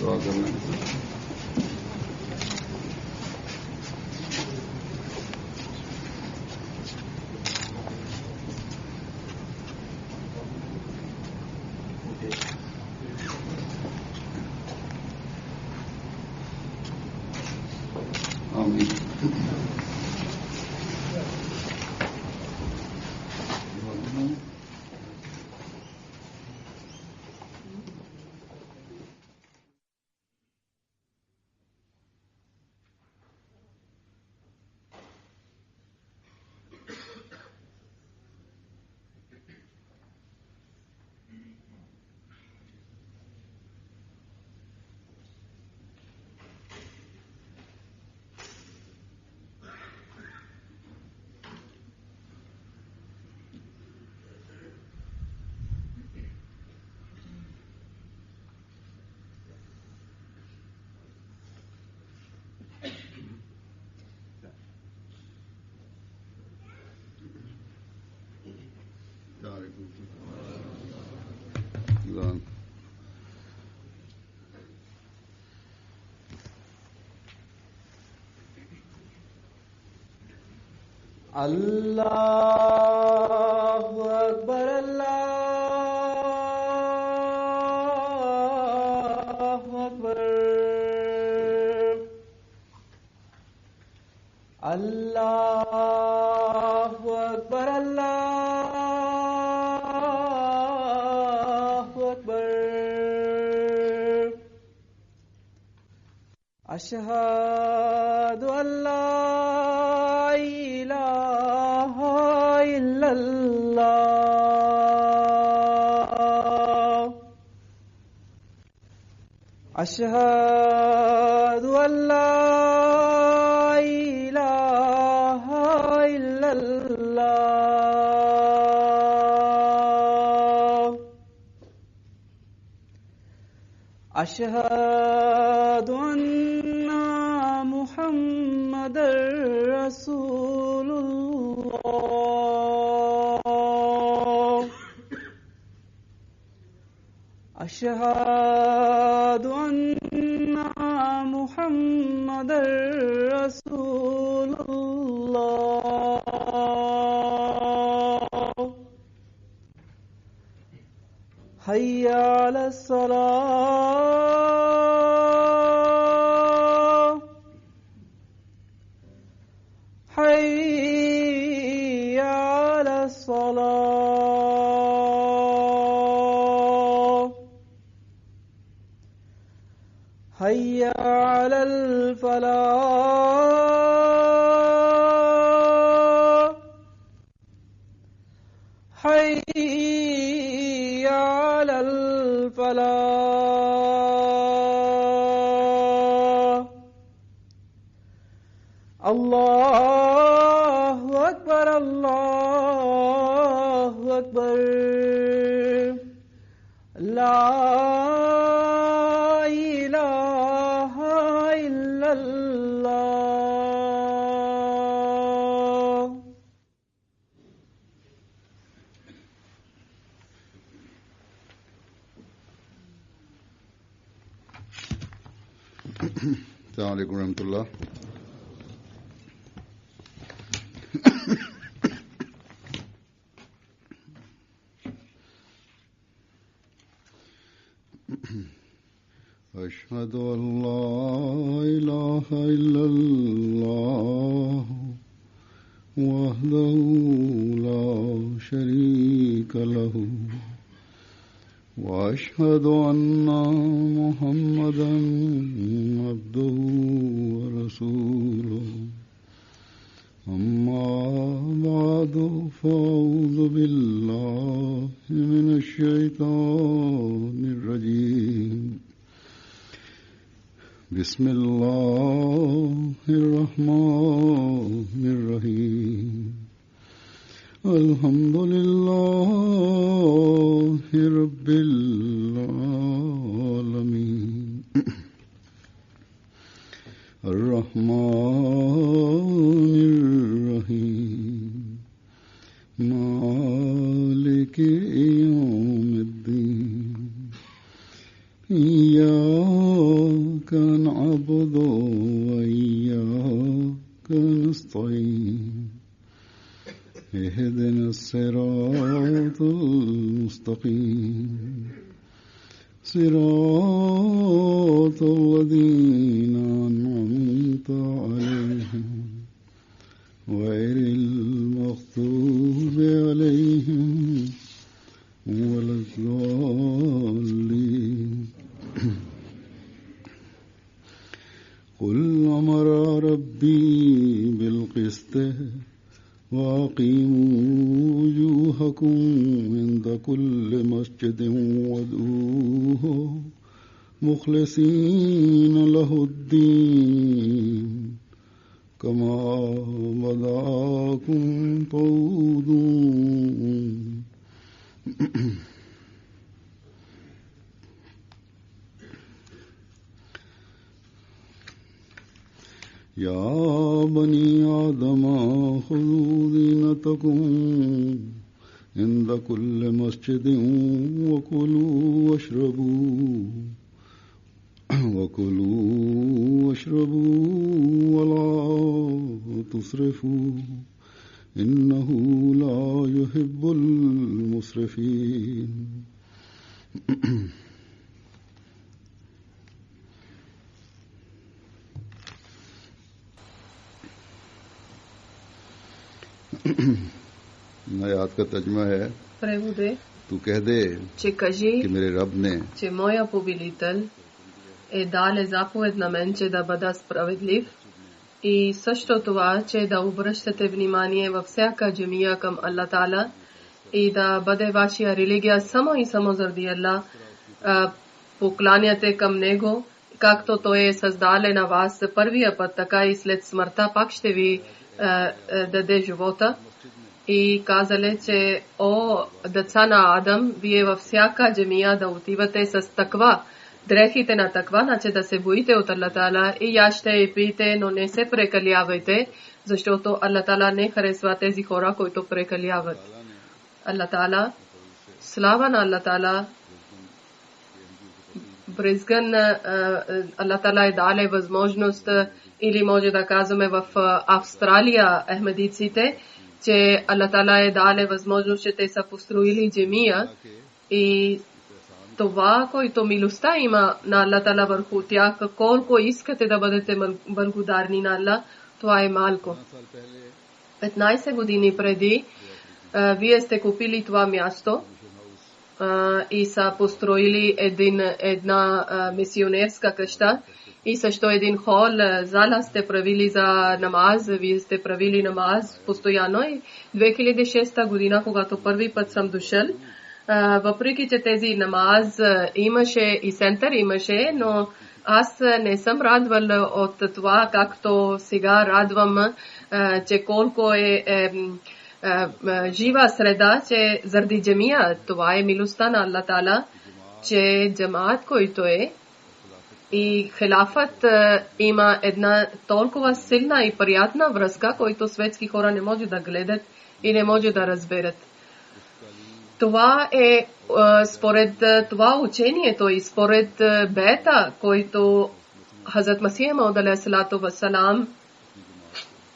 दुआ करना। अल्लाहु अकबर अल्लाहु अकबर अल्लाहु अकबर अल्लाहु अकबर अशहदु अल्ला इलाहा इल्लल्लाह अशहदु अल्ला इलाहा इल्लल्लाह अशहदु अन्ना मुहम्मदर रसूलुल्लाह अशहदु अन्ना मुहम्मदर रसूलुल्लाह हय्या अलस सलाह हय्या अलस सलाह हय्या अलल फलाह हय्या अलल फलाह अल्लाहु अकबर अल्लाहु अकबर ला इलाहा इल्लल्लाह। अस्सलाम वालेकुम रहमतुल्लाह। अशहदु अल्ला इलाहा इल्लल्लाह वहदहु ला शरीका लहु व अशहदु अन्ना मुहम्मदन अब्दुहु व रसूलुहु अम्मा बादु फ़अऊज़ु बिल्लाहि मिनश शैतानिर रजीम बिस्मिल्लाहिर रहमानिर रहीम अल्हम्दुलिल्लाहि रब्बिल आलमीन अर्रहमानिर रहीम मालिकि यौमिद्दीन इय्याका المستقيم صراط الذين أنعمت عليهم غير المغضوب عليهم ولا الضالين قل أمر ربي بالقسط وأقيموا وجوهكم عند كل مسجد وادعوه مخلصين له الدين كما بدأكم تعودون يا بني آدم خذوا زينتكم عند كل مسجد وكلوا واشربوا ولا تسرفوا إنه لا يحب المسرفين आयत का तर्जुमा है Prevode तू कह दे че кажи, कि मेरे रब ने че моя повелител е даде заповед на мен, че да бъда справедлив и също това, че да обръщате внимание във всяка джамия към Аллах Таала и да бъде вашия религия само и само заради Аллах, покланяте към Него, както Той е създале на вас за първия път, така и след смъртта пак ще ви даде живота. И казали, че о, деца на Адам, вие във всяка джамия да отивате с таква, дрехите на таква, значи да се боите от Аллах Таала и яще и пийте, но не се прекалявайте, защото Аллах Таала не харесва тези хора, които прекаляват. Аллах Таала, слава на Аллах Таала, брезган Аллах Таала е даде възможност, или може да казваме в Австралия ахмедиците, че Аллах Таала е даде възможност, че те са построили джамия и това, който милостта има на Аллах Таала върху тях, колко искате да бъдете благодарни на Аллах, това е малко. 15 години преди вие сте купили това място и са построили една мисионерска къща и също един хол, зала сте правили за намаз, вие сте правили намаз постоянно. И 2006 година, когато първи път съм дошъл, въпреки че тези намаз имаше и център имаше, но аз не съм радвал от това, както сега радвам, че колко е жива среда, че заради джамия, това е милостта на Аллах Таала, че джамаат, който е и хилафът има една толкова силна и приятна връзка, който светски хора не може да гледат и не може да разберат. Това е според това учението и според бета, който Хазрат Масих Мауд алейхиссалату вассалам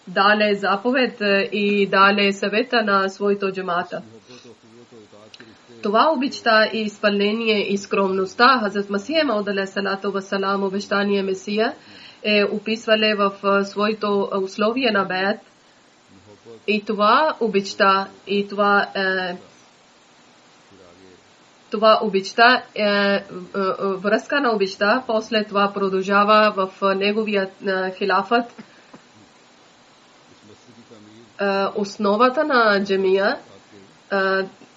даде заповед и даде съвета на своето джамата. Това обичта и изпълнение и скромността Хазрат Масих Мауд алейхиссалату вассалам, обещания Месия, е описвали в своето условие на беят. И това обичта и това обичта, връзка на обичта, после това продължава в неговия хилафът. Основата на джамия,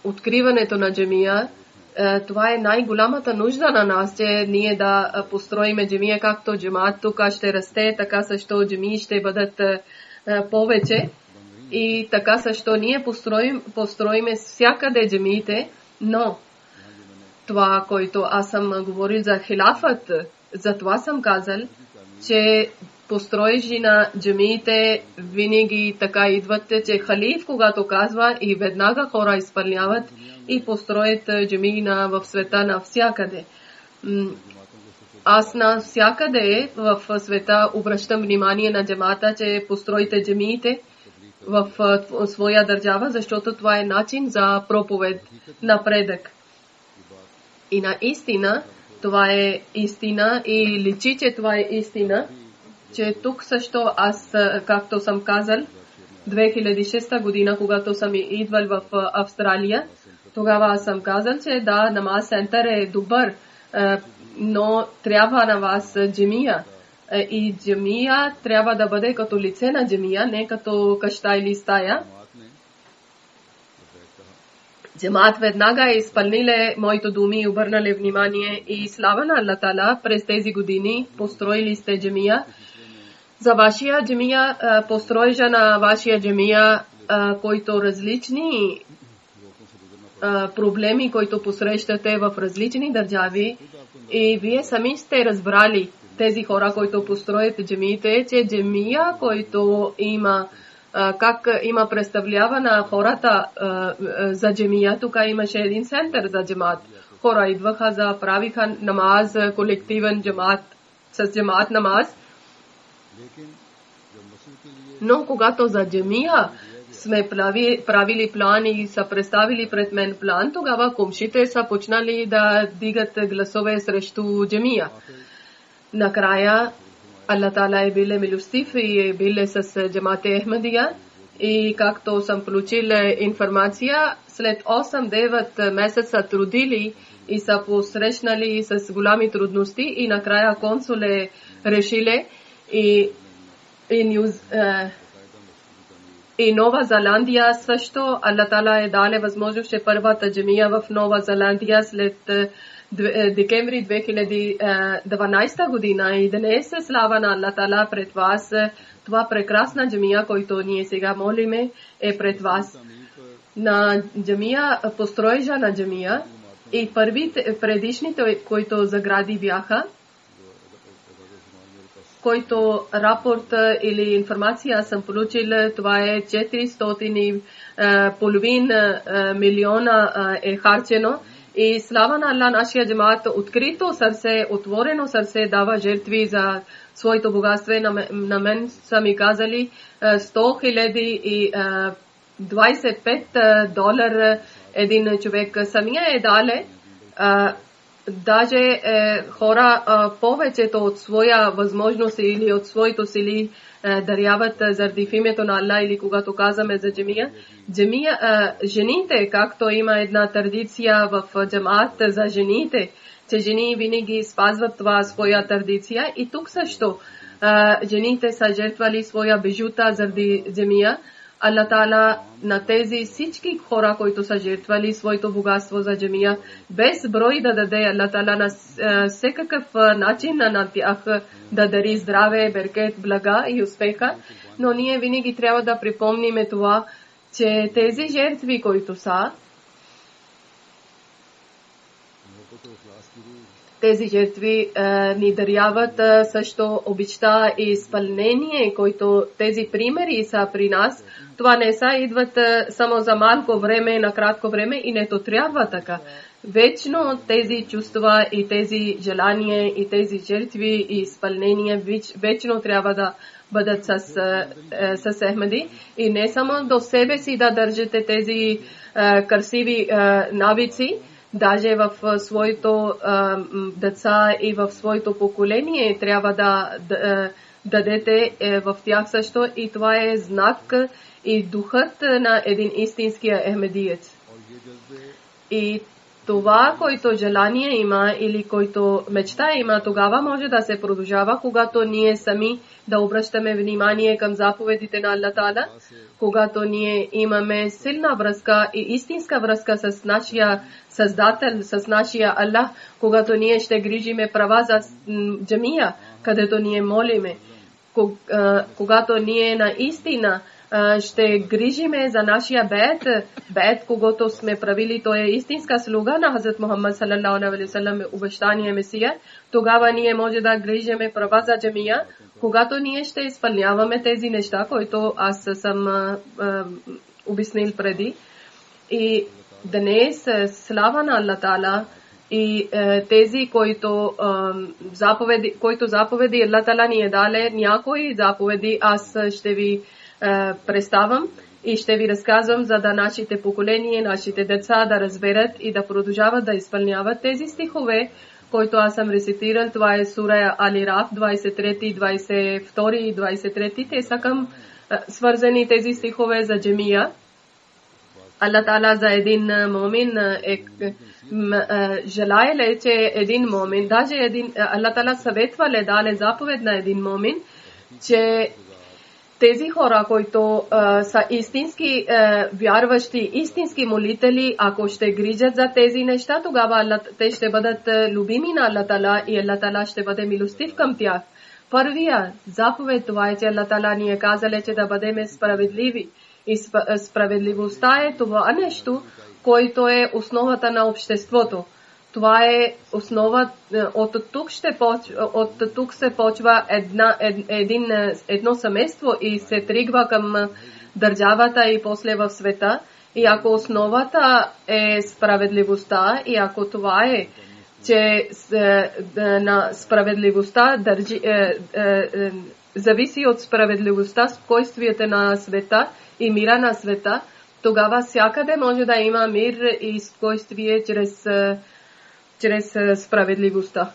откриването на джамия, това е най-голямата нужда на нас, че ние да построиме джамия, както джамаат тук ще расте, така също джамии ще бъдат повече. И така също ние построиме всякъде джамиите, но това, което аз съм говорил за хилафът, за това съм казал, че построежи на джамиите винаги така идват, че халиф, когато казва и веднага хора изпълняват и построят джамии в света навсякъде. Аз навсякъде в света обръщам внимание на джамата, че построите джамиите в своя държава, защото това е начин за проповед, напредък. И наистина това е истина и личи, че това е истина, че тук също аз, както съм казал, 2006 година, когато съм идвал в Австралия, тогава аз съм казал, че да, намаз център е добър, но трябва на вас джамия. И джамия трябва да бъде като лице на джамия, не като къща или стая. Джамаат веднага изпълнили моите думи и обърнали внимание и слава на Аллах Таала, през тези години построили сте джамия. За вашия джамия, построежа на вашия джамия, който различни проблеми, които посрещате в различни държави, и вие сами сте разбрали тези хора, които построят джамиите, че джамия, който има как има представлява на хората за джамия, тук имаше един център за джамаат. Хора идваха за правиха намаз, колективен джамаат, с джамаат намаз. Но когато за джамия сме правили план и са представили пред мен план, тогава комшите са почнали да дигат гласове срещу джамия. Накрая Аллах Таала е бил милостив и е бил с джамаат Ахмадия. И както съм получил информация, след 8-9 месеца трудили и са посрещнали с голями трудности и накрая консуле решили и Нова Зеландия също. Аллах Таала е дал възможност, че първата джамия в Нова Зеландия след декември 2012 година и днес слава на Аллах Таала пред вас. Това прекрасна джамия, който ние сега молиме, е пред вас. На джамия, построежа на джамия и предишните, които загради бяха, който рапорт или информация съм получил, това е 400,5 милиона е харчено. И слава на Аллах, нашия джамаат открито сърце, отворено сърце дава жертви за своето богатство. На мен са ми казали 100,25 долара един човек самия е дале. Даже хора повечето от своя възможност или от своето сили даряват заради името на Аллах, или когато казваме за джамия. Жените, както има една традиция в джамаат за жените, че жени винаги спазват това своя традиция, и тук също жените са жертвали своя бижута заради джамия. Аллах Таала на тези всички хора, които са жертвали своето богатство за джамия, без брой да даде Аллах Таала на всекакъв начин на тях да дари здраве, беркет, блага и успеха. Но ние винаги трябва да припомниме това, че тези жертви, които са, тези жертви ни даряват също обичта и изпълнение, които тези примери са при нас. Това не са идват само за малко време, на кратко време, и не то трябва така. Вечно тези чувства и тези желания и тези жертви и изпълнения вечно трябва да бъдат с Ахмади. И не само до себе си да държите тези красиви навици, даже в своето деца и в своето поколение трябва да дадете в тях също, и това е знак и духът на един истински ахмедиец. И това, който желание има или който мечта има, тогава може да се продължава, когато ние сами да обръщаме внимание към заповедите на Аллах Таала, когато ние имаме силна връзка и истинска връзка с нашия Създател, с нашия Аллах, когато ние ще грижиме права за джамия, където ние молиме, когато ние наистина ще грижиме за нашия бед, когато сме правили, той е истинска слуга на Хазрат Мухаммад салаллаху алейхи ва саллям, обещания Месия, тогава ние може да грижиме права за джамия, когато ние ще изпълняваме тези неща, които аз съм обяснил преди. И днес слава на Аллах Таала и тези, които заповеди Аллах Таала ни е дале, някои заповеди аз ще ви представям, И ще ви разказвам, за да нашите поколения, нашите деца да разберат и да продължават да изпълняват тези стихове, който аз съм рецитирал. Това е сура Алираф, 23, 22 и 23. Те са към свързани тези стихове за джемия. Allah Ta'ala за един момин желая ли, че един момин, даже Allah Ta'ala съветва ли, даде заповед на един момин, че тези хора, които са истински вярващи, истински молители, ако ще грижат за тези неща, тогава те ще бъдат любими на Allah Ta'ala и Allah Ta'ala ще бъде милостив към тях. Първия заповед това е, че Allah Ta'ala ни е казали, че да бъдем справедливи. И справедливостта е това нещо, което е основата на обществото. Това е основа, от тук се почва едно семейство и се тръгва към държавата и после в света. И ако основата е справедливостта и ако това е, че на справедливостта зависи от справедливостта, спокойствието на света и мира на света, тогава всякъде може да има мир и спокойствие чрез справедливостта.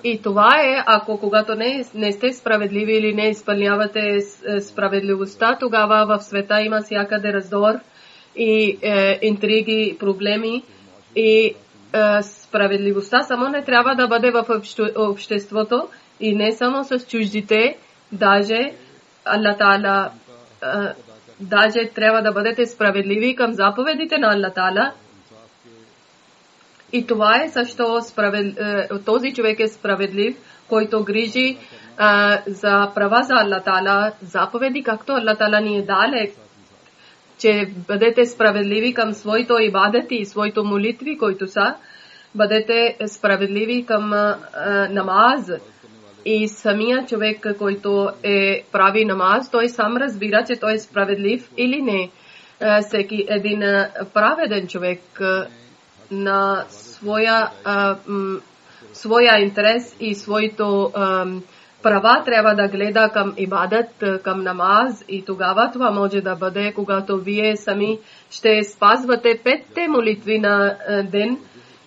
И това е, ако когато не сте справедливи или не изпълнявате справедливостта, тогава в света има всякъде раздор и интриги, проблеми. И справедливостта само не трябва да бъде в обществото и не само с чуждите, даже Allah Ta'ala, даже трябва да бъдете справедливи към заповедите на Allah Ta'ala. И това е също този човек е справедлив, който грижи за права за Allah Ta'ala, заповеди, както Allah Ta'ala ни е дале, че бъдете справедливи към своето ибадати и своето молитви, които са, бъдете справедливи към намаз. И самия човек, който прави намаз, той сам разбира, че той е справедлив или не. Всеки един праведен човек на своя интерес и своето права трябва да гледа към ибадат, към намаз и тогава това може да бъде, когато вие сами ще спазвате 5 молитви на ден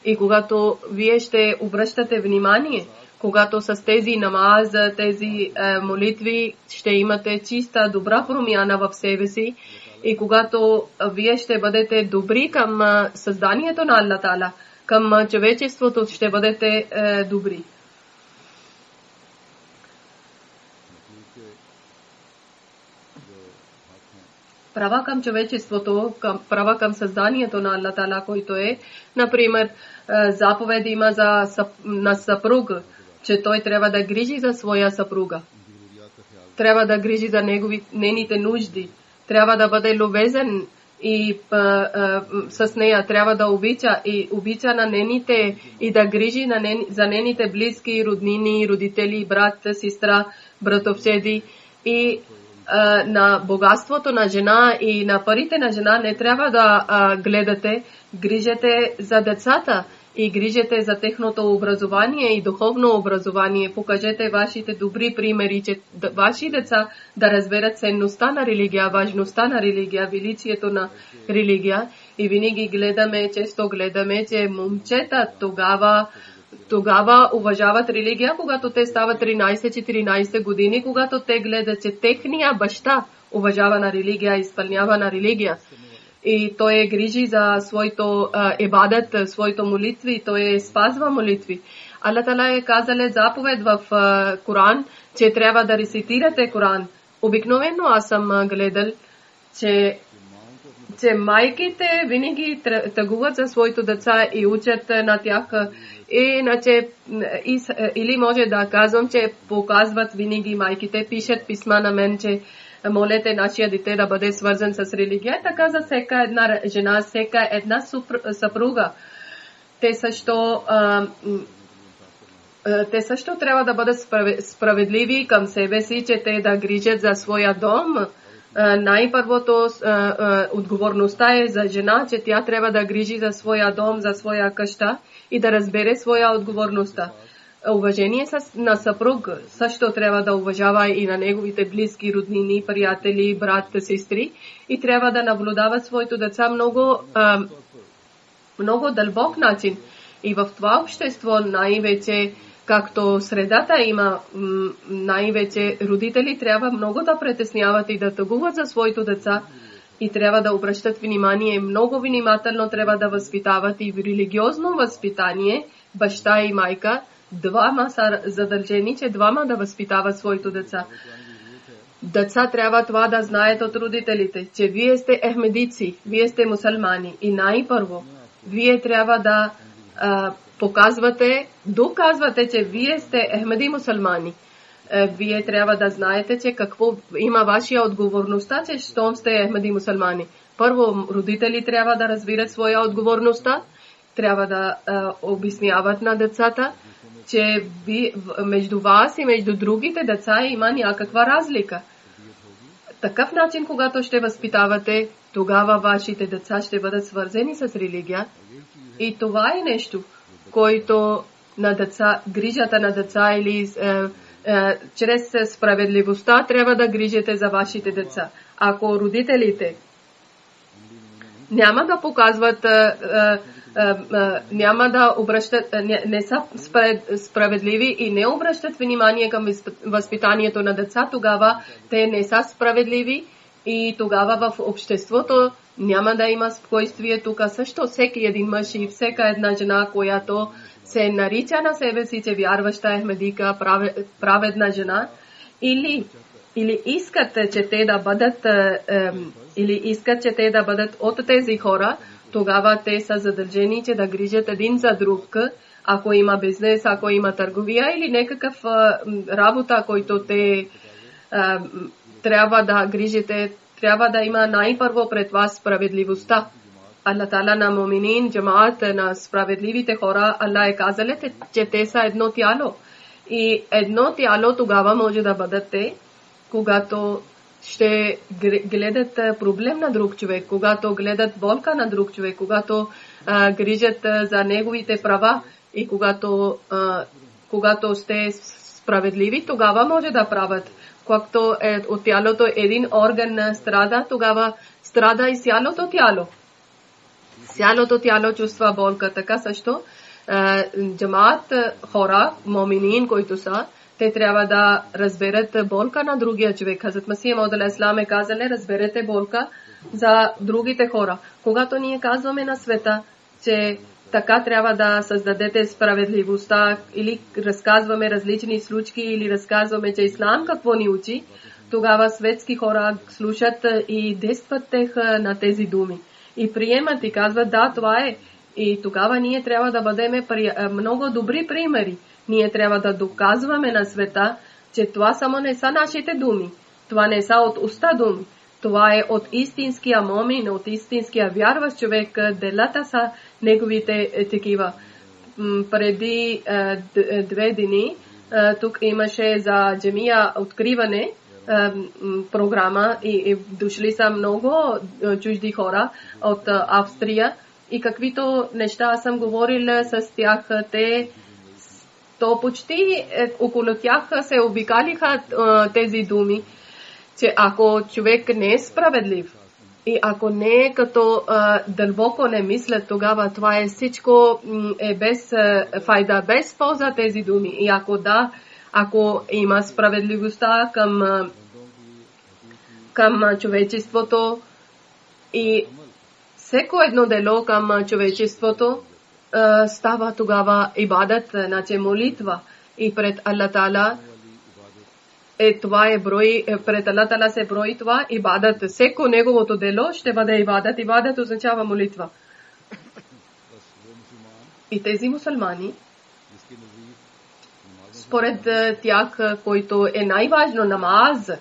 и когато вие ще обръщате внимание, когато с тези намаз, тези молитви ще имате чиста, добра промяна в себе си и когато вие ще бъдете добри към създанието на Allah Ta'ala, към човечеството ще бъдете добри. Права към човечеството, права към създанието на Allah Ta'ala, който е, например, заповед има на съпруг, че той трябва да грижи за своя съпруга. Трябва да грижи за нейните нужди. Трябва да бъде любезен и с нея трябва да обича на нейните и да грижи за нейните близки, роднини, родители, брат, сестра, братовчеди и на богатството на жена и на парите на жена не трябва да гледате. Грижете за децата и грижете за техното образование и духовно образование. Покажете вашите добри примери, че ваши деца да разберат ценността на религия, важността на религия, величието на религия. И винаги често гледаме, че момчета тогава уважават религия, когато те стават 13-14 години, когато те гледат, че техния баща уважава на религия, изпълнява на религия. И той грижи за своето ибадат, своето молитви, той спазва молитви. Allah Ta'ala е казал заповед в Коран, че трябва да рецитирате Коран. Обикновено аз съм гледал, че майките винаги тъгуват за своите деца и учат на тях. Или може да казвам, че показват винаги майките, пишат писма на мен, че молете нашия дете да бъде свързан с религия. Така за всяка една жена, всяка една съпруга. Те също трябва да бъдат справедливи към себе си, че те да грижат за своя дом, най-първото отговорността е за жена, че тя трябва да грижи за своя дом, за своя къща и да разбере своя отговорността. Уважение на съпруг също трябва да уважава и на неговите близки, роднини, приятели, брат, сестри и трябва да наблюдава своето деца много дълбок начин. И в това общество най-вече, както средата има, най-вече родители трябва много да притесняват и да тъгуват за своето деца и трябва да обръщат внимание, много внимателно трябва да възпитават и в религиозно възпитание баща и майка, двама са задължени, че двама да възпитават своето деца. Деца трябва това да знаят от родителите, че вие сте ахмедици, вие сте мусулмани и най-първо вие трябва да доказвате, че вие сте ахмеди мусулмани. Вие трябва да знаете, че какво има вашия отговорността, че щом сте ахмеди мусулмани. Първо, родители трябва да разбират своя отговорността, трябва да обясняват на децата, че между вас и между другите деца има някаква разлика. Такъв начин, когато ще възпитавате, тогава вашите деца ще бъдат свързани с религия. И това е нещо, който на деца, грижата на деца или чрез справедливостта трябва да грижите за вашите деца. Ако родителите няма да показват, няма да обръщат, не са справедливи и не обръщат внимание към възпитанието на деца, тогава те не са справедливи и тогава в обществото няма да има спокойствие. Тук също всеки един мъж и всяка една жена, която се нарича на себе си, че вярваща ахмедика, праведна жена, или искат, че те да бъдат от тези хора, тогава те са задължени, че да грижат един за друг. Ако има бизнес, ако има търговия или някакъв работа, който те трябва да грижите, трябва да има най-първо пред вас справедливостта. Аллах Таала на муминин, джамаат, на справедливите хора, Аллах е казал, че те са едно тяло. И едно тяло тогава може да бъдат те, когато ще гледат проблем на друг човек, когато гледат болка на друг човек, когато грижат за неговите права и когато сте справедливи, тогава може да правят. Когато от тялото един орган страда, тогава страда и цялото тяло. Цялото тяло чувства болка. Така също джамаат хора, моминин, които са, те трябва да разберат болка на другия човек. Хазрат Масих Мауд алейхиссалам е казал, разберете болка за другите хора. Когато ние казваме на света, че така трябва да създадете справедливостта или разказваме различни случки или разказваме, че ислам какво ни учи, тогава светски хора слушат и действат на тези думи. И приемат и казват, да, това е. И тогава ние трябва да бъдем много добри примери. Ние трябва да доказваме на света, че това само не са нашите думи. Това не са от уста думи. Това е от истинския момин, от истинския вярващ човек. Делата са неговите такива. Преди 2 дни тук имаше за джамия откриване програма и дошли са много чужди хора от Австрия. И каквито неща съм говорила с тях, то почти около тях се обикалиха тези думи, че ако човек не е справедлив и ако не е като дълбоко не мислят, тогава това е всичко е без файда, без полза тези думи. И ако има справедливостта към човечеството и всеко едно дело към човечеството, става тогава ибадат, значи молитва и пред Аллах Таала това е брой, пред Аллах Таала се брои това ибадат. Всеко неговото дело ще бъде ибадат. Ибадат означава молитва. И тези мусулмани, според тях, който е най-важно намаз,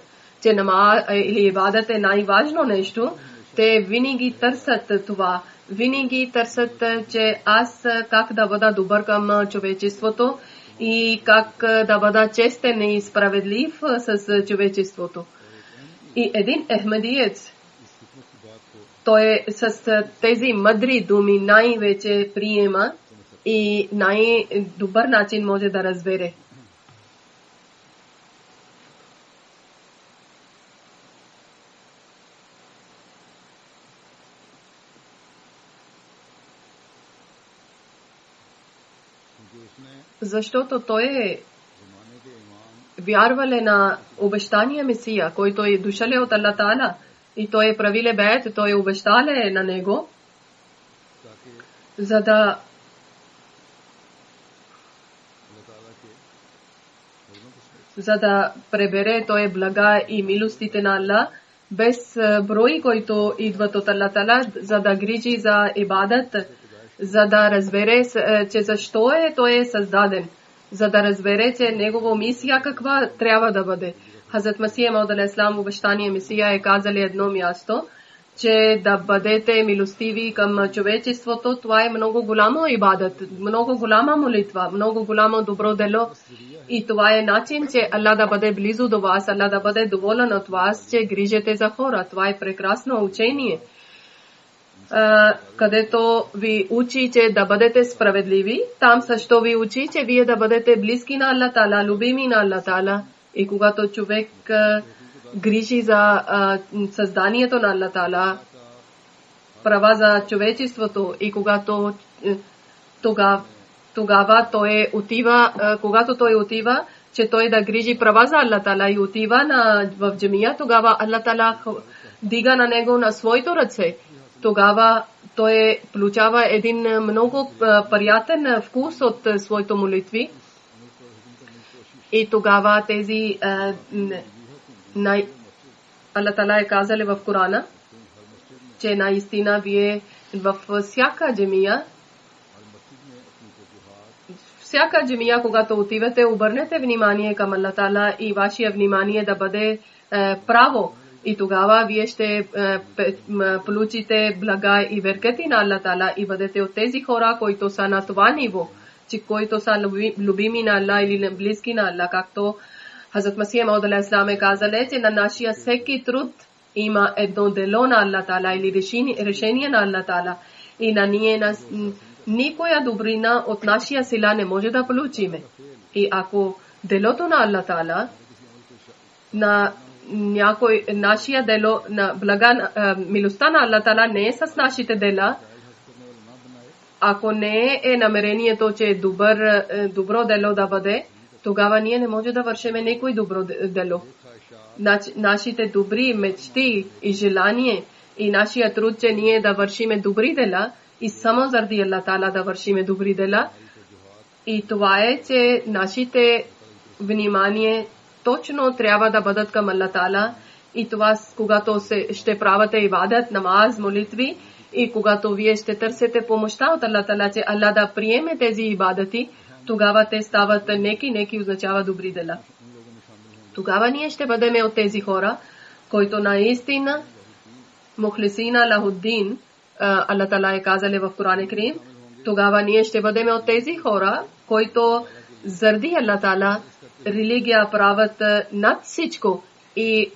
че намаз или ибадат е най-важно нещо, те винаги търсят това. Винаги търсят, че аз как да бъда добър към човечеството и как да бъда честен и справедлив с човечеството. И един Ахмадиец, той с тези мъдри думи най-вече приема и най-добър начин може да разбере. Защото той е вярвал на обещания Месия, който е дошъл от Аллах Таала и той е правиле бед, той е обещал на него, за да пребере той блага и милостите на Аллах, без брой, който идват от Аллах Таала, за да грижи за ибадат, за да разбере, че защо той е създаден, за да разбере, че негова мисия каква трябва да бъде. Хазрат Масия Мауд алейхиссалам обещание Месия е казали едно място, че да бъдете милостиви към човечеството, това е много голямо ибадат, много голяма молитва, много голямо добро дело. И това е начин, че Аллах да бъде близо до вас, Аллах да бъде доволен от вас, че грижите за хора. Това е прекрасно учение, където ви учи, че да бъдете справедливи. Там също ви учи, че вие да бъдете близки на Аллах Таала, любими на Аллах Таала. И когато човек грижи за създанието на Аллах Таала, права за човечеството, и когато тогава той отива, когато той отива, че той да грижи права за Аллах Таала и отива в джамия, тогава Аллах Таала дига на него на своето ръце. Тогава той получава един много приятен вкус от своите молитви. И тогава тези Аллах Таала е казали в Корана, че наистина вие във всяка джамия, когато отивате, обърнете внимание към Аллах Таала и вашия внимание да бъде право. И тогава вие ще получите блага и беркати на Аллах Таала и бъдете от тези хора, които са на това ниво, че които са любими на Аллах или близки на Аллах, както Хазрат Масия Мауд алейхиссалам е казали, че на нашия всеки труд има едно дело на Аллах Таала или решение на Аллах Таала. И на ние никоя добрина от нашия сила не може да получиме. И ако делото на Аллах Таала, на някой нашия дело на блага, милостта на Аллах Таала не е с нашите дела, ако не е намерението, че е добро дело да бъде, тогава ние не може да вършиме никой добро дело. Нашите добри мечти и желание и нашия труд, че ние да вършиме добри дела и само заради Аллах Таала да вършиме добри дела. И това е, че нашите внимание точно трябва да бъдат към Аллах Таала. И това, когато ще правите ибадат, намаз, молитви, и когато вие ще търсите помощта от Аллах Таала, че Аллах да приеме тези ибадати, тогава те стават неки означава добри дела. Тогава ние ще бъдем от тези хора, които наистина мухлисина лахуддин, Аллах Таала е казали в Коран Карим, тогава ние ще бъдем от тези хора, които заради Аллах Таала религия правят над всичко и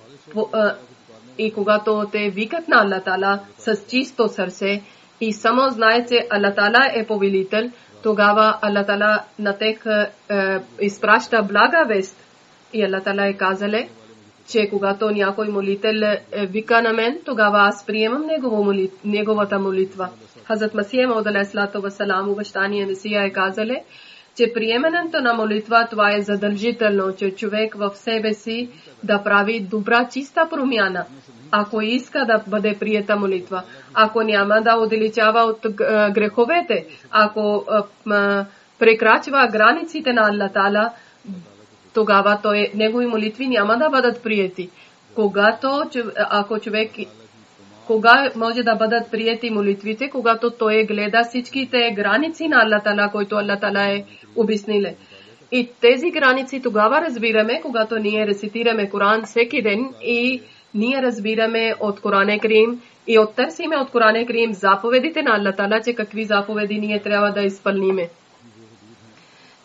когато те викат на Аллах Таала с чисто сърце и само знаят, че Аллах Таала е повелител, тогава Аллах Таала на тях изпраща блага вест. И Аллах Таала е казали, че когато някой молител вика на мен, тогава аз приемам неговата молитва. Хазрат Масия Мауд алейхиссалам обещание Месия е казали, че приемането на молитва това е задължително, че човек в себе си да прави добра чиста промяна, ако иска да бъде приета молитва, ако няма да отдалечава от греховете, ако прекрачва границите на Аллах Таала, тогава негови молитви няма да бъдат приети. Кога може да бъдат приети молитвите, когато той гледа всичките граници на Аллах Таала, които Аллах Таала е обяснил. И тези граници тогава разбираме, когато ние рецитираме Коран всеки ден и ние разбираме от Коран Карим и оттърсиме от Коран Карим заповедите на Аллах Таала, че какви заповеди ние трябва да изпълниме.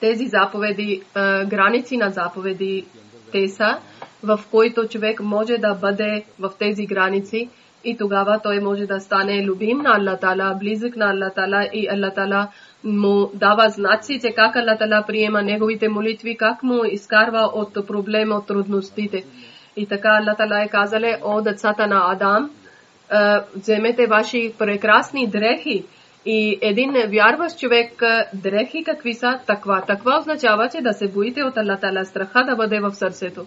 Тези заповеди, граници на заповеди, те са в който човек може да бъде в тези граници и тогава той може да стане любим на Аллах Тала, близък на Аллах Тала и Аллах Тала му дава знаци, че как Аллах Тала приема неговите молитви, как му изкарва от проблем, от трудностите. И така Аллах Тала е казале: о децата на Адам, вземете ваши прекрасни дрехи. И един вярващ човек, дрехи какви са? Таква. Таква означава, че да се боите от Аллах Тала, страха да бъде в сърцето.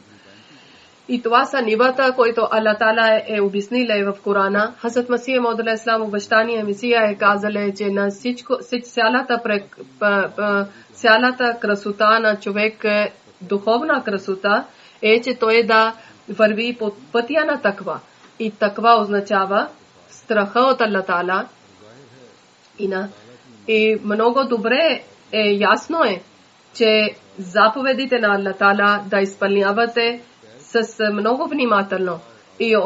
И това са нивата, които Аллах Тала е обяснила в Корана. Хазрат Масия Мауд алейхи салам, обещания Месия, е казале, че на цялата красота на човек, духовна красота, е, че той да върви по пътя на таква. И таква означава страха от Аллах Тала. И много добре ясно е, че заповедите на Аллах Тала да изпълнявате с много внимателно. И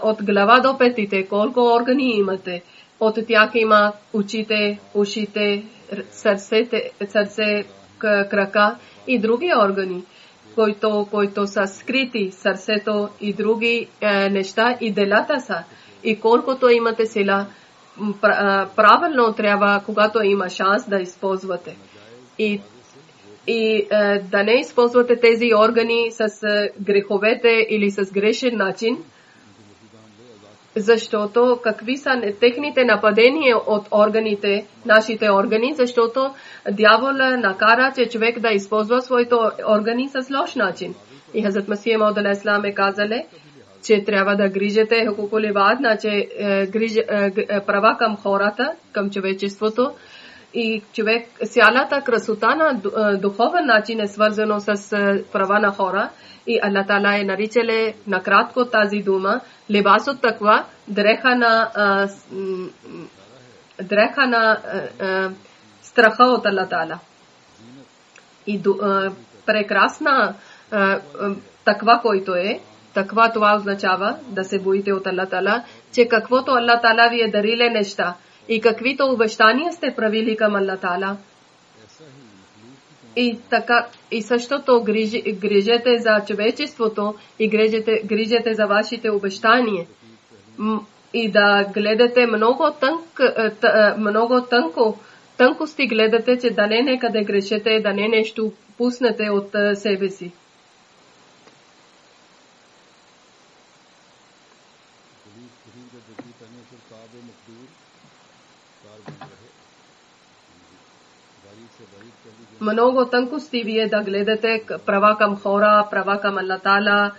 от глава до петите, колко органи имате, от тях има очите, ушите, сърце, крака и други органи, които са скрити, сърцето и други неща и делата са. И колкото имате сила, правилно трябва, когато има шанс, да използвате. И да не използвате тези органи с греховете или с грешен начин, защото какви са техните нападения от органите, нашите органи, защото дявола накара, че човек да използва своите органи с лош начин. И Хазрат Масия Мауд алейхи салам е казале, че трябва да грижите хукукулибад, значи права към хората, към човечеството. И човек, цялата красота на духовен начин е свързано с права на хора. И Аллах Тала е наричале накратко тази дума либас от таква, дреха на страха от Аллах Тала. И прекрасна таква, който е, таква, това означава да се боите от Аллах Тала, че каквото Аллах Тала ви е дариле неща и каквито обещания сте правили към Аллах Тала. И същото грижете за човечеството и грижете за вашите обещания. И да гледате много тънкости гледате, че да не некъде грешете, да не нещо пуснете от себе си. Много тънкости вие да гледате права към хора, права към Аллах Тала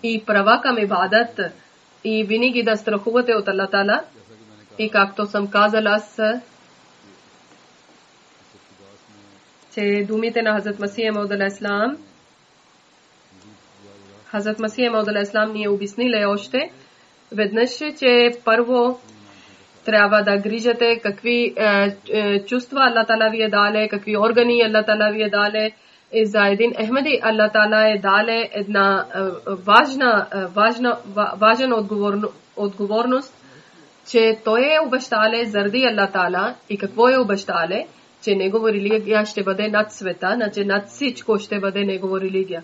и права към ибадат и винаги да страхувате от Аллах Тала. И както съм казала аз, че думите на Хазрат Масия Мауд алейхи салам, Хазрат Масия Мауд алейхи салам ни е обяснила още веднъж, че първо трябва да грижате какви чувства Аллах Тала ви е дале, какви органи Аллах Тала ви е дале. И за един Ахмеди Аллах Тала е дале една важна отговорност, че той е обещале заради Аллах Тала. И какво е обещале? Че негова религия ще бъде над света, значи над всичко ще бъде негова религия.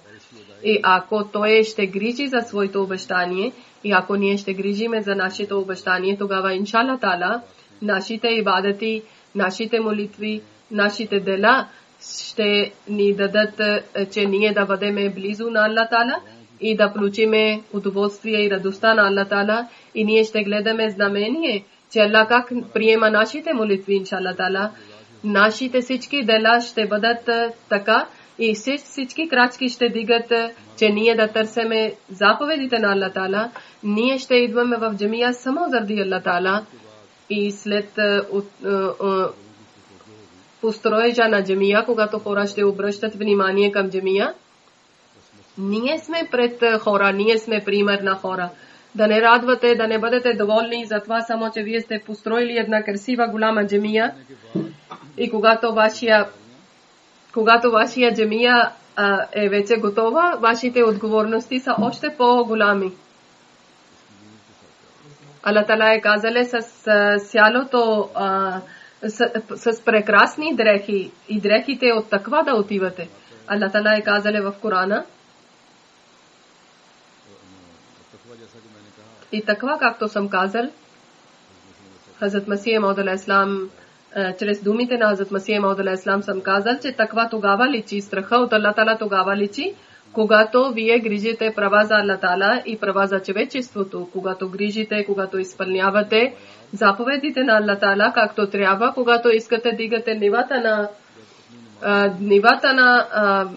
И ако той ще грижи за своето обещание, и ако ние ще грижиме за нашето обещание, тогава иншалла Тала, нашите ибадати, нашите молитви, нашите дела ще ни дадат, че ние да бъдем близо на Аллах Тала и да получиме удоволствие и радостта на Аллах Тала. И ние ще гледаме знамение, че Аллах как приема нашите молитви, иншалла Тала. Нашите всички дела ще бъдат така и всички крачки ще дигат, че ние да търсиме заповедите на Аллах Тала. Ние ще идваме в джамия само заради Аллах Тала. И след построежа на джамия, когато хора ще обръщат внимание към джамия, ние сме пред хора, ние сме пример на хора. Да не радвате, да не бъдете доволни за това само, че вие сте построили една красива голяма джамия и когато вашия джамия е вече готова, вашите отговорности са още по-голями. Аллах Тала е казале с сялото, с прекрасни дрехи и дрехите от таква да отивате. Аллах Тала е казале в Корана, И таква, както съм казал, Хазрат Масия Мауд алейхиссалам, чрез думите на Хазрат Масия Мауд алейхиссалам съм казал, че таква тогава личи, страха от Аллах Таала тогава личи, когато вие грижите права за Аллах Таала и права за човечеството, когато грижите, когато изпълнявате заповедите на Аллах Таала както трябва, когато искате дигате нивата на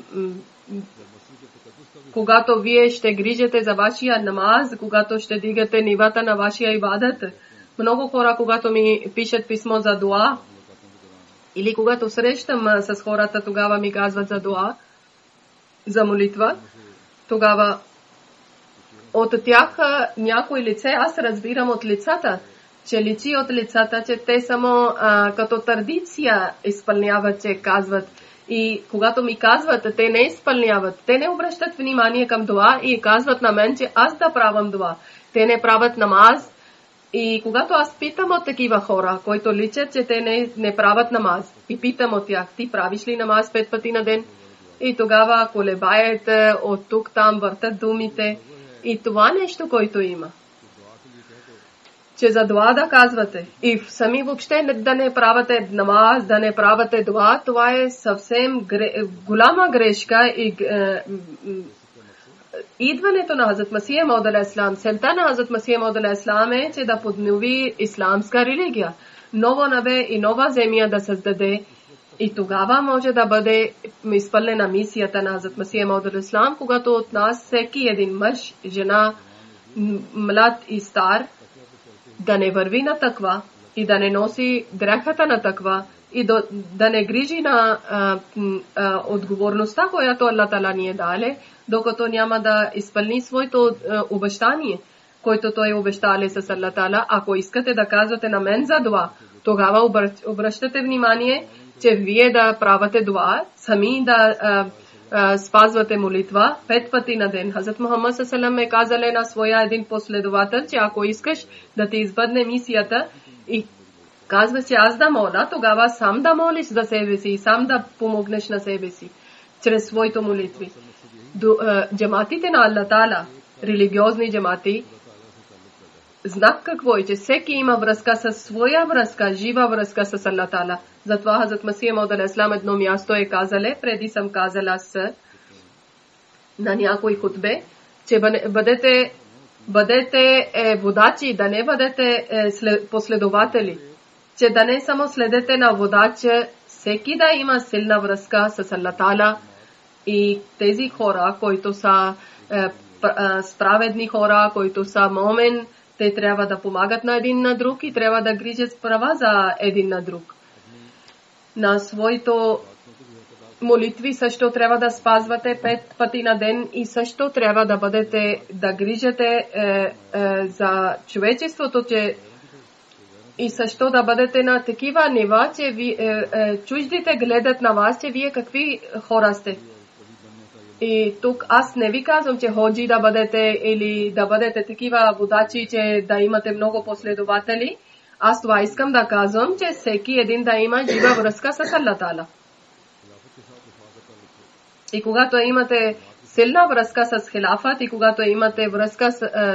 когато вие ще грижите за вашия намаз, когато ще дигате нивата на вашия ибадат. Много хора, когато ми пишат писмо за дуа, или когато срещам с хората, тогава ми казват за дуа, за молитва, тогава от тях някои лице, аз разбирам от лицата, че личи от лицата, че те само като традиция изпълняват, че казват. И когато ми казват, те не изпълняват, те не обръщат внимание към дуа и казват на мен, че аз да правам дуа. Те не правят намаз. И когато аз питам от такива хора, които личат, че те не правят намаз, и питам от тях, ти правиш ли намаз 5 пъти на ден? И тогава колебаят от тук там, въртат думите. И това нещо, което има. Че за дуа да казвате и сами въобще да не правите намаз, да не правите дуа, това е съвсем голяма грешка и идването на Хазрат Масия Мауд алейхиссалам, целта на Хазрат Масия Мауд алейхиссалам е, че да поднови исламска религия, ново небе и нова земя да създаде и тогава може да бъде изпълнена мисията на Хазрат Масия Мауд алейхиссалам, когато от нас всеки един мъж, жена, млад и стар да не върви на таква и да не носи дрехата на таква и да не грижи на отговорността, която Аллах Таала ни е дале, докато няма да изпълни своето обещание, който той обещали с Аллах Таала. Ако искате да казвате на мен за дуа, тогава обръщате внимание, че вие да правите дуа, сами да спазвате молитва 5 пъти на ден. Хазрат Мухаммад саллаллаху е казал на своя един последовател, че ако искаш да ти избъдне мисията и казва, че аз да моля, тогава сам да молиш за себе си и сам да помогнеш на себе си чрез своите молитви. Джаматите на Аллах Таала, религиозни джамати, знак какво е, че всеки има връзка с своя връзка, жива връзка с Аллах Таала. Затова Хазрат Масия Мауд алейхиссалам едно място е казале, преди съм казала на някои хутбе, че бъдете водачи, да не бъдете последователи, че да не само следете на водача, всеки да има силна връзка с Аллах Таала и тези хора, които са справедни хора, които са момен, те трябва да помагат на един на друг и трябва да грижат права за един на друг. На своите молитви също трябва да спазвате 5 пъти на ден и също трябва да бъдете, да грижате за човечеството, че и също да бъдете на такива нива, че чуждите гледат на вас, че вие какви хора сте. И тук аз не ви казвам, че ходжи да бъдете или да бъдете такива водачи, че да имате много последователи. Аз това искам да казвам, че всеки един да има жива връзка с Аллах Таала. И когато имате силна връзка с хилафът и когато имате връзка,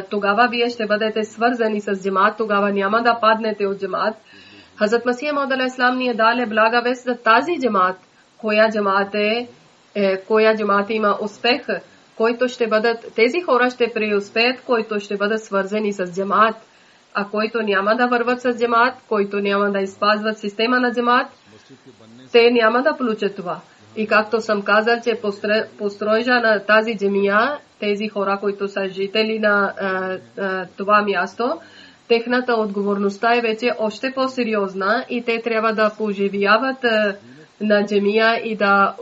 тогава вие ще бъдете свързани с джамат, тогава няма да паднете от джамат. Хазрат Масия Мауд алейхиссалам ни е дале блага вест за тази джамат, коя джамат има успех, който ще бъдат, тези хора ще преуспеят, които ще бъдат свързани с джамат, а които няма да върват с джамат, които няма да изпазват система на джамат, те няма да получат това. И както съм казал, че построежа на тази джамия, тези хора, които са жители на това място, техната отговорността е вече още по-сериозна и те трябва да поживяват на джамия и да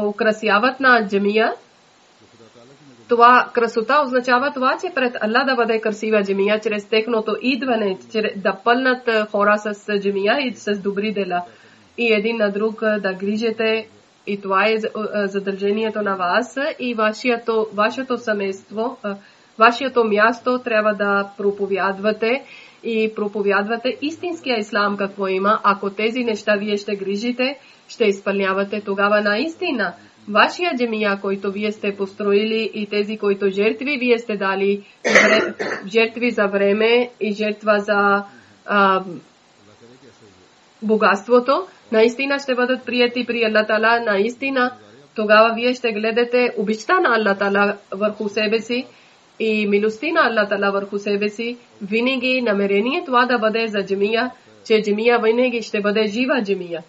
украсяват на джамия. Това красота означава това, че пред Аллах да бъде красива джамия чрез техното идване, да пълнат хора с джамия и с добри дела. И един на друг да грижите. И това е задължението на вас и вашето семейство, вашето място трябва да проповядвате и проповядвате истинския ислам какво има. Ако тези неща вие ще грижите, ще изпълнявате, тогава наистина вашия джамия, който вие сте построили и тези, които жертви вие сте дали, жертви за време и жертва за богатството, наистина ще бъдат прияти при Аллах Таала, наистина тогава вие ще гледате обичта на Аллах Таала върху себе си и милости на Аллах Таала върху себе си. Винаги намерение това да бъде за джамия, че джамия винаги ще бъде жива джамия.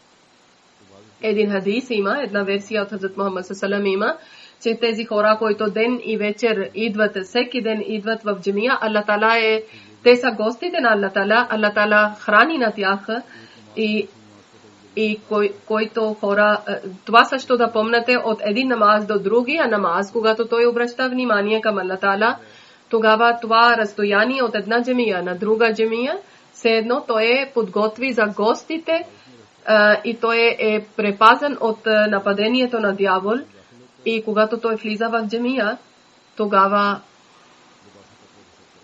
Един хадис има, една версия от Хазрат Мухаммад салам има, че тези хора, които ден и вечер идват, всеки ден идват в джамия, Аллах Таала те са гостите на Аллах Таала храни на тях и който хора, това също да помните от един намаз до другия намаз, когато той обръща внимание към Аллах Таала, тогава това разстояние от една джамия на друга джамия, все едно той подготви за гостите и той препазен от нападението на дявол. И когато той влиза в джамия,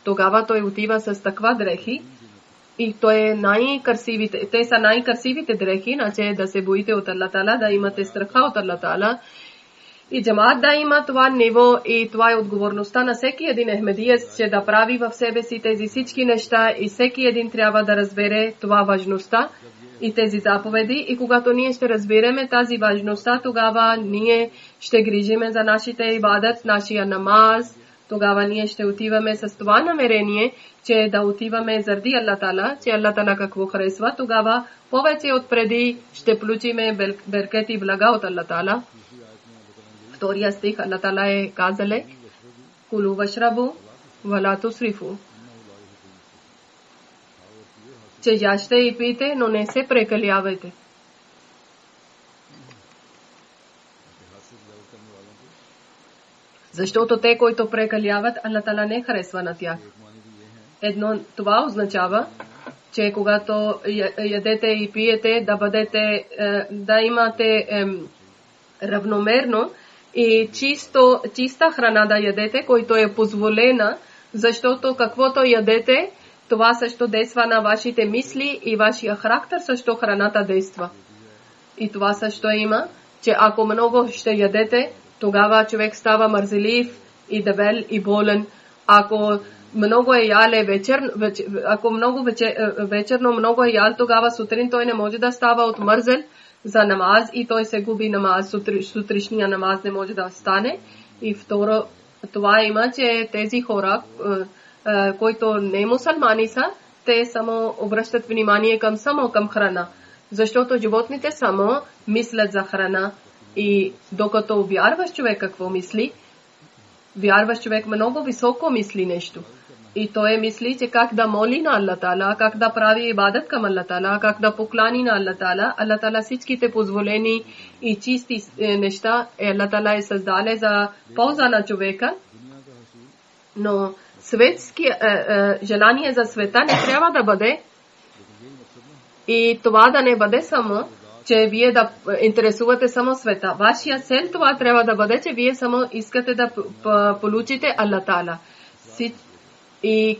тогава той отива с таква дрехи и той най-красивите, те са най-красивите дрехи, значи да се боите от Аллах Таала, да имате страха от Аллах Таала. И джамаат да има това ниво и това е отговорността на всеки един ахмедиец, че да прави в себе си тези всички неща и всеки един трябва да разбере това важността и тези заповеди. И когато ние ще разбереме тази важността, тогава ние ще грижиме за нашите ибадат, нашия намаз. Тогава ние ще отиваме с това намерение, че да отиваме заради Аллах Таала, че Аллах Таала какво харесва. Тогава повече от преди ще получиме беркет и блага от Аллах Таала. Втория стих Аллах Таала казале: Кулу вашрабу вала тусрифу. Че яще и пийте, но не се прекалявайте. Защото те, които прекаляват, Аллах Таала не харесва на тях. Едно това означава, че когато ядете и пиете, да имате равномерно и чиста храна да ядете, който е позволена, защото каквото ядете, това също действа на вашите мисли и вашия характер, също храната действа. И това също има, че ако много ще ядете, тогава човек става мързелив и дебел и болен. Ако много е яле ако много вечерно много е ял, тогава сутрин той не може да става от мързел за намаз и той се губи намаз, сутрешния намаз не може да стане. И второ, това има, че тези хора, които не мусулмани са, те само обръщат внимание само към храна. Защото животните само мислят за храна. И докато вярваш човек какво мисли, вярваш човек много високо мисли нещо. И той мисли, че как да моли на Аллах Таала, как да прави ибадат към Аллах Таала, как да поклани на Аллах Таала. Аллах Таала всичките позволени и чисти неща Аллах Таала създале за полза на човека. Но светски желание за света не трябва да бъде и това да не бъде само, че вие да интересувате само света. Вашия цел това трябва да бъде, че вие само искате да получите Аллах Таала. И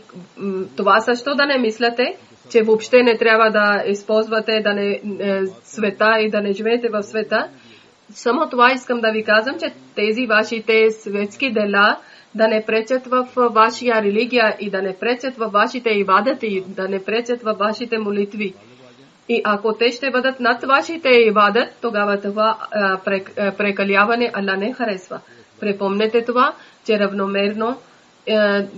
това също да не мислите, че въобще не трябва да използвате света и да не живеете в света. Само това искам да ви казвам, че тези вашите светски дела да не пречат в вашия религия и да не пречат в вашите ибадати, да не пречат в вашите молитви. И ако те ще бъдат над вашите ибадат, тогава това прекаляване Аллах не харесва. Припомнете това, че равномерно,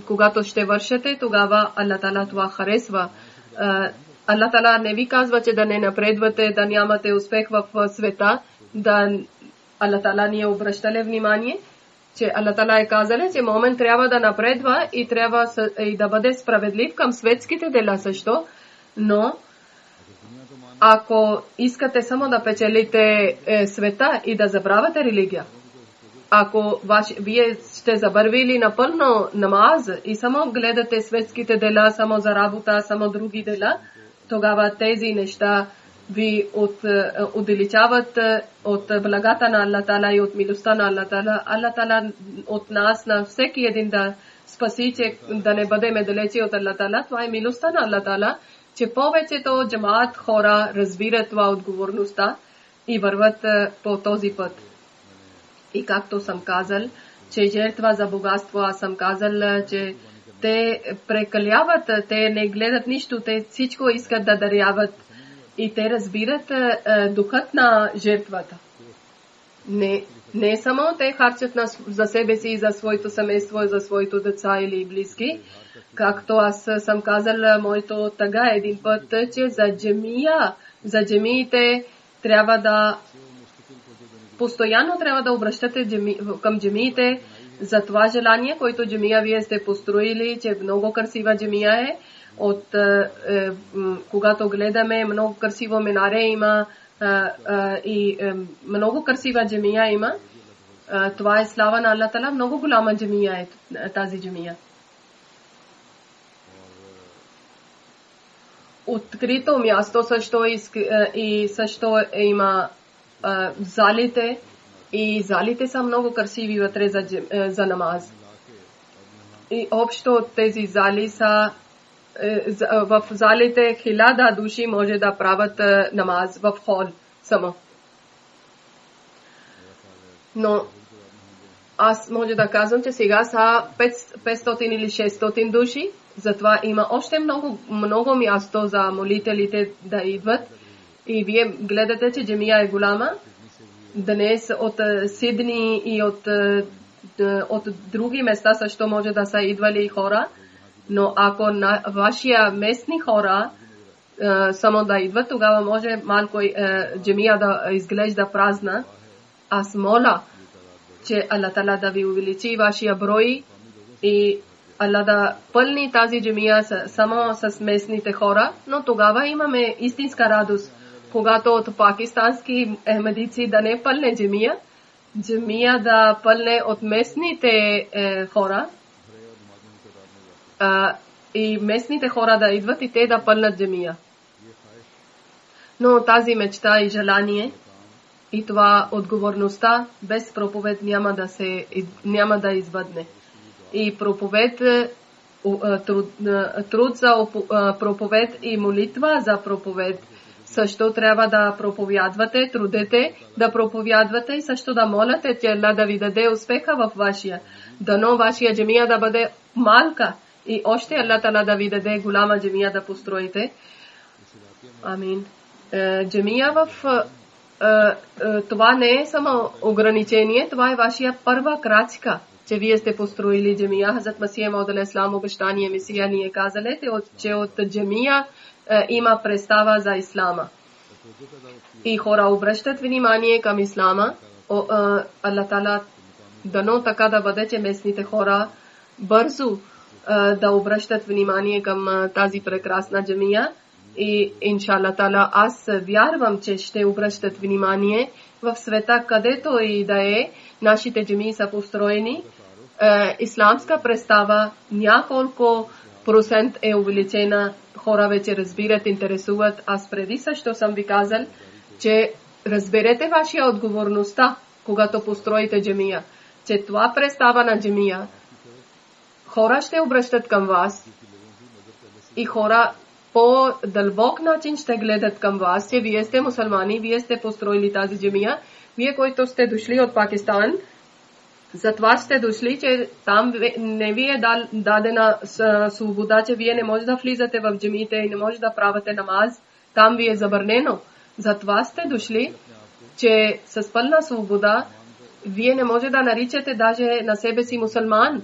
когато ще вършите, тогава Аллах Таала това харесва. Аллах Таала не ви казва, че да не напредвате, да нямате успех в света, Аллах Таала ни е обръщали внимание, че Аллах Таала е казал, че момент трябва да напредва и трябва и да бъде справедлив към светските дела също, но ако искате само да печелите света и да забравяте религия, ако вие сте забравили напълно намаз и само гледате светските дела, само за работа, само други дела, тогава тези неща ви отдалечават от благата на Аллах Таала и от милостта на Аллах Таала. Аллах Таала от нас, на всеки един да спаси, че да не бъдем далече от Аллах Таала. Това е милостта на Аллах Таала, че повечето джамаат хора разбират това отговорността и върват по този път. И както съм казал, че жертва за богатство, аз съм казал, че те прекаляват, те не гледат нищо, те всичко искат да даряват и те разбират духът на жертвата. Не само те харчат за себе си и за своето семейство, за своето деца или близки. Както аз съм казал, моето тага един път, че за джамиите трябва да постоянно трябва да обръщате към джамиите за това желание, което джамия вие сте построили, че много красива джамия е. Когато гледаме, много красиво минаре има и много красива джамия има. Това е слава на Аллах Тала. Много голяма джамия е тази джамия. Открито място също има залите и залите са много красиви вътре за намаз. И общо тези зали са в залите 1000 души може да правят намаз в хол само. Но аз може да казвам, че сега са 500 или 600 души, затова има още много място за молителите да идват. И вие гледате, че джамия е голяма. Днес от Сидни и от други места също може да са идвали хора. Но ако на вашия местни хора само да идват, тогава може малко джамия да изглежда празна. Аз моля, че Аллах Тала да ви увеличи вашия брой и Аллах да пълни тази джамия само с местните хора, но тогава имаме истинска радост. Когато от пакистански ахмедици да не пълне джамия да пълне от местните хора и местните хора да идват и те да пълнат джамия. Но тази мечта и желание и това отговорността без проповед няма да избъдне. И проповед, труд за проповед и молитва за проповед също трябва да проповядвате, трудете да проповядвате и също да моляте, че Аллах да ви даде успеха в вашия. Дано вашия джамия да бъде малка и още Аллах Тала да ви даде голяма джамия да построите. Амин. Джамия това не е само ограничение, това е вашия първа крачка, че вие сте построили джамия. Хазрат Масих Мауд алейхи салам обещание Месия ни е казале, че от джамия има представа за ислама. И хора обръщат внимание към ислама. Аллах Тала дано така да бъде, че местните хора бързо да обръщат внимание към тази прекрасна джамия. И иншаллах Тала аз вярвам, че ще обръщат внимание в света, където и да е. Нашите джамии са построени. Исламска представа няколко процент е увеличена. Хора вече разбират, интересуват. Аз преди също съм ви казал, че разберете вашия отговорността, когато построите джамия, че това представа на джамия хора ще обръщат към вас и хора по дълбок начин ще гледат към вас, че вие сте мусулмани, вие сте построили тази джамия. Вие, които сте дошли от Пакистан, затова сте дошли, че там не ви е дадена свобода, че вие не може да влизате в джамиите и не може да правите намаз. Там ви е забранено. Затова сте дошли, че с пълна свобода вие не може да наричате даже на себе си мусулман.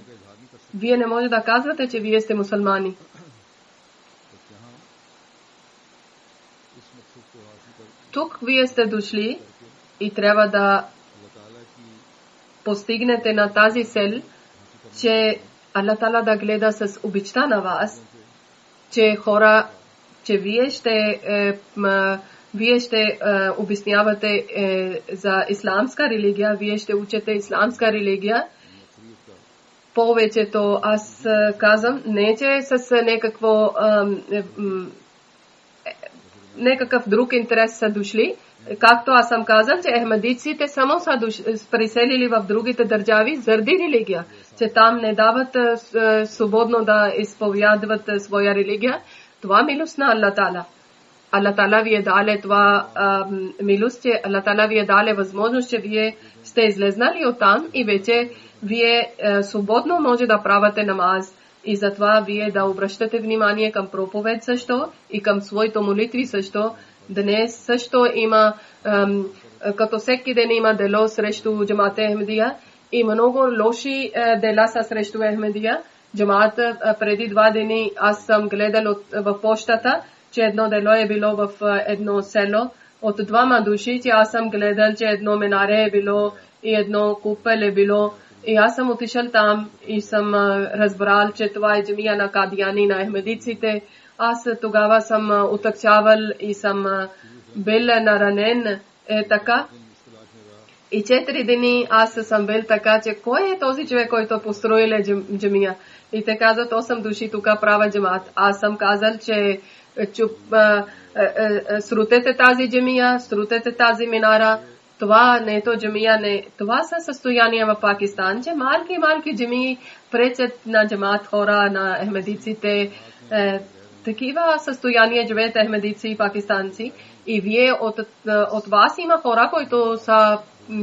Вие не може да казвате, че вие сте мусулмани. Тук вие сте дошли и трябва да постигнете на тази цел, че Аллах Тала да гледа с обичта на вас, че хора, че вие ще обяснявате за исламска религия, вие ще учите исламска религия. Повечето аз казвам, не че с някакъв друг интерес са дошли. Както аз съм казал, че ахмедиците само са преселили в другите държави заради религия, че там не дават свободно да изповядват своя религия. Това милост на Аллах Тала. Allah Ta'ala vi je dale tva milost, Allah Ta'ala vi je dale възможност, че вие сте излезнали оттам и вече вие свободно може да правите намаз. И затова вие да обръщате внимание към проповед също и към своите молитви също. Днес също има, като всеки ден има дело срещу джамата Ахмедия и много лоши дела са срещу Ахмедия. Джамата преди 2 дни аз съм гледал в почтата, че едно дело е било в едно село. От 2 души, че аз съм гледал, че едно минаре е било и едно купел е било. И аз съм отишъл там и съм разбрал, че това е джамия на Кадияни, на ахмедиците. Аз тогава съм отъкчавал и съм бил наранен така. И 4 дни аз съм бил така, че кой е този човек, който построил джамия? И те казват, 8 души тук правят джамат. Аз съм казал, че срутете тази джамия, срутете тази минара. Това не е то джамия, не. Това са състояния в Пакистан, че малки джамии пречат на джамат хора, на ахмедиците. Такива състояния живеят ахмедици и пакистанци. И вие от вас има хора, които са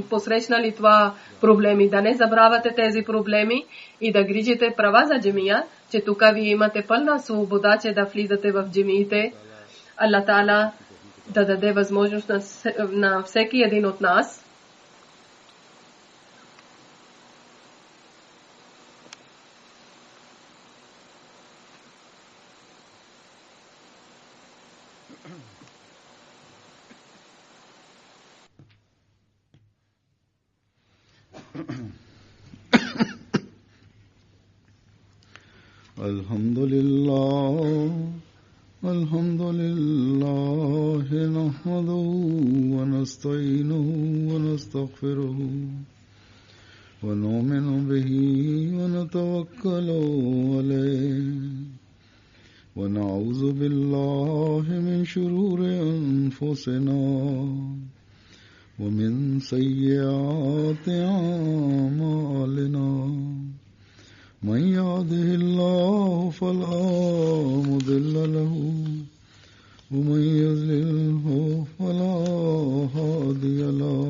посрещнали това проблеми. Да не забравяте тези проблеми и да грижите права за джамия, че тук вие имате пълна свобода, че да влизате в джамиите. Аллах Таала да даде възможност на всеки един от нас الحمد لله نحمده ونستعينه ونستغفره ونؤمن به ونتوكل عليه ونعوذ بالله من شرور أنفسنا ومن سيئات أعمالنا من يهده الله فلا مضل له ومن يضلله فلا هادي له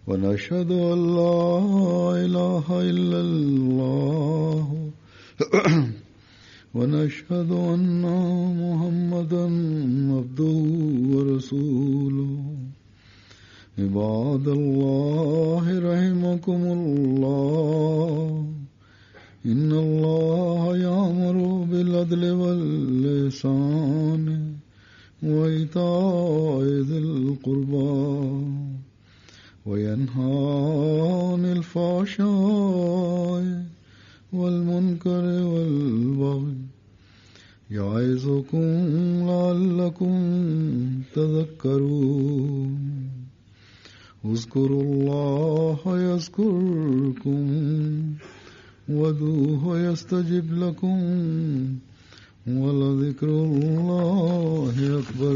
ونشهد أن لا إله إلا الله ونشهد أن محمدا عبده ورسوله عباد الله رحمكم الله إن الله يأمر بالعدل والإحسان وإيتاء ذي القربى وينهى عن الفحشاء والمنكر والبغي يعظكم لعلكم تذكرون اذكروا الله يذكركم وادعوه يستجب لكم ولذكر الله أكبر